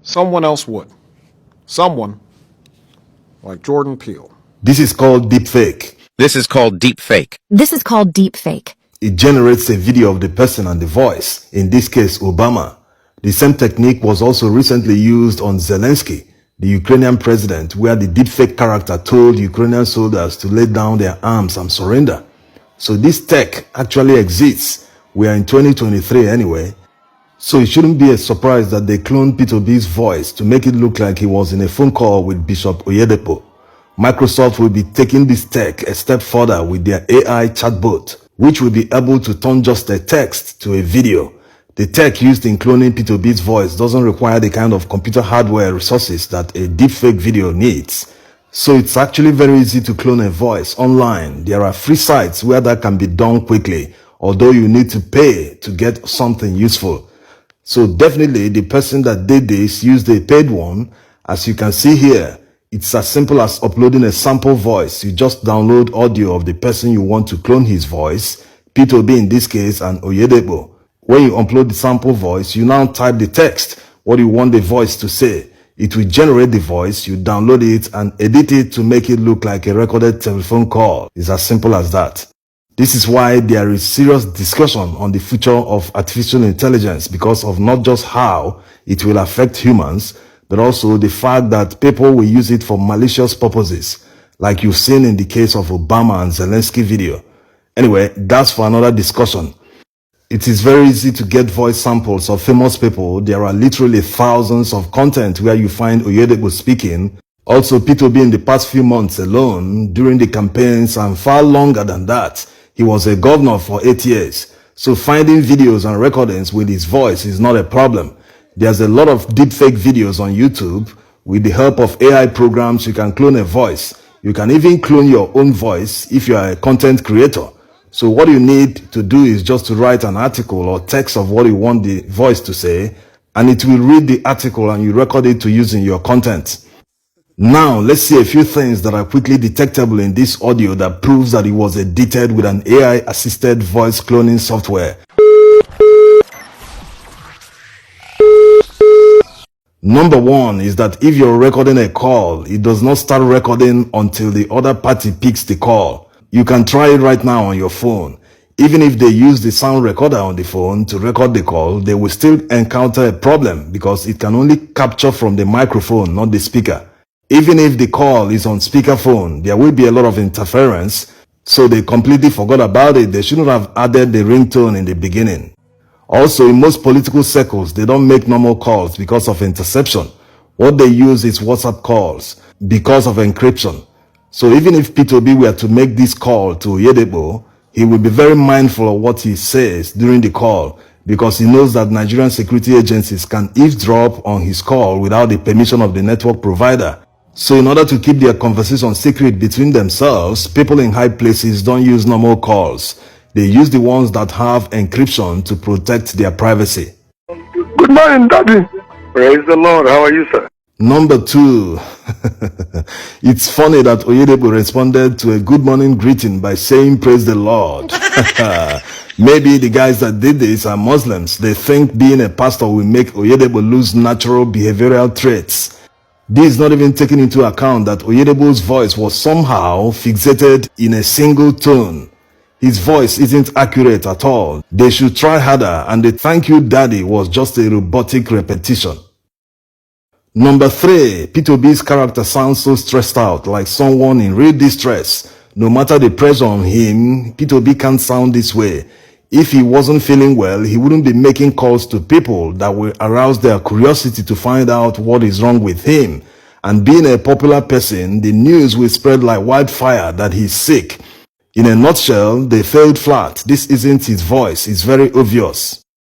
Someone else would. Someone like Jordan Peele. This is called deepfake. This is called deepfake. This is called deepfake. It generates a video of the person and the voice, in this case Obama. The same technique was also recently used on Zelensky, the Ukrainian president, where the deepfake character told Ukrainian soldiers to lay down their arms and surrender. So this tech actually exists. We are in 2023 anyway. So it shouldn't be a surprise that they cloned P2B's voice to make it look like he was in a phone call with Bishop Oyedepo. Microsoft will be taking this tech a step further with their AI chatbot, which will be able to turn just a text to a video. The tech used in cloning P2B's voice doesn't require the kind of computer hardware resources that a deepfake video needs. So it's actually very easy to clone a voice online. There are free sites where that can be done quickly, although you need to pay to get something useful. So definitely the person that did this used a paid one. As you can see here, it's as simple as uploading a sample voice. You just download audio of the person you want to clone his voice, P2B in this case and Oyedepo. When you upload the sample voice, you now type the text, what you want the voice to say. It will generate the voice, you download it and edit it to make it look like a recorded telephone call. It's as simple as that. This is why there is serious discussion on the future of artificial intelligence because of not just how it will affect humans, but also the fact that people will use it for malicious purposes, like you've seen in the case of Obama and Zelensky video. Anyway, that's for another discussion. It is very easy to get voice samples of famous people. There are literally thousands of content where you find Oyedepo speaking. Also, P2B in the past few months alone, during the campaigns and far longer than that, he was a governor for 8 years. So finding videos and recordings with his voice is not a problem. There's a lot of deepfake videos on YouTube. With the help of AI programs, you can clone a voice. You can even clone your own voice if you are a content creator. So what you need to do is just to write an article or text of what you want the voice to say, and it will read the article and you record it to use in your content. Now, let's see a few things that are quickly detectable in this audio that proves that it was edited with an AI-assisted voice cloning software. Number one is that if you're recording a call, it does not start recording until the other party picks the call. You can try it right now on your phone. Even if they use the sound recorder on the phone to record the call, they will still encounter a problem because it can only capture from the microphone, not the speaker. Even if the call is on speakerphone, there will be a lot of interference, so they completely forgot about it. They shouldn't have added the ringtone in the beginning. Also, in most political circles, they don't make normal calls because of interception. What they use is WhatsApp calls because of encryption. So even if P2B were to make this call to Oyedepo, he will be very mindful of what he says during the call because he knows that Nigerian security agencies can eavesdrop on his call without the permission of the network provider. So in order to keep their conversation secret between themselves, people in high places don't use normal calls. They use the ones that have encryption to protect their privacy. Good morning, Daddy. Praise the Lord. How are you, sir? Number two, it's funny that Oyedepo responded to a good morning greeting by saying, "Praise the Lord." Maybe the guys that did this are Muslims. They think being a pastor will make Oyedepo lose natural behavioral traits. This is not even taking into account that Oyedepo's voice was somehow fixated in a single tone. His voice isn't accurate at all. They should try harder, and the "thank you daddy" was just a robotic repetition. Number three, P2B's character sounds so stressed out, like someone in real distress. No matter the pressure on him, P2B can't sound this way. If he wasn't feeling well, he wouldn't be making calls to people that will arouse their curiosity to find out what is wrong with him. And being a popular person, the news will spread like wildfire that he's sick. In a nutshell, they failed flat. This isn't his voice. It's very obvious.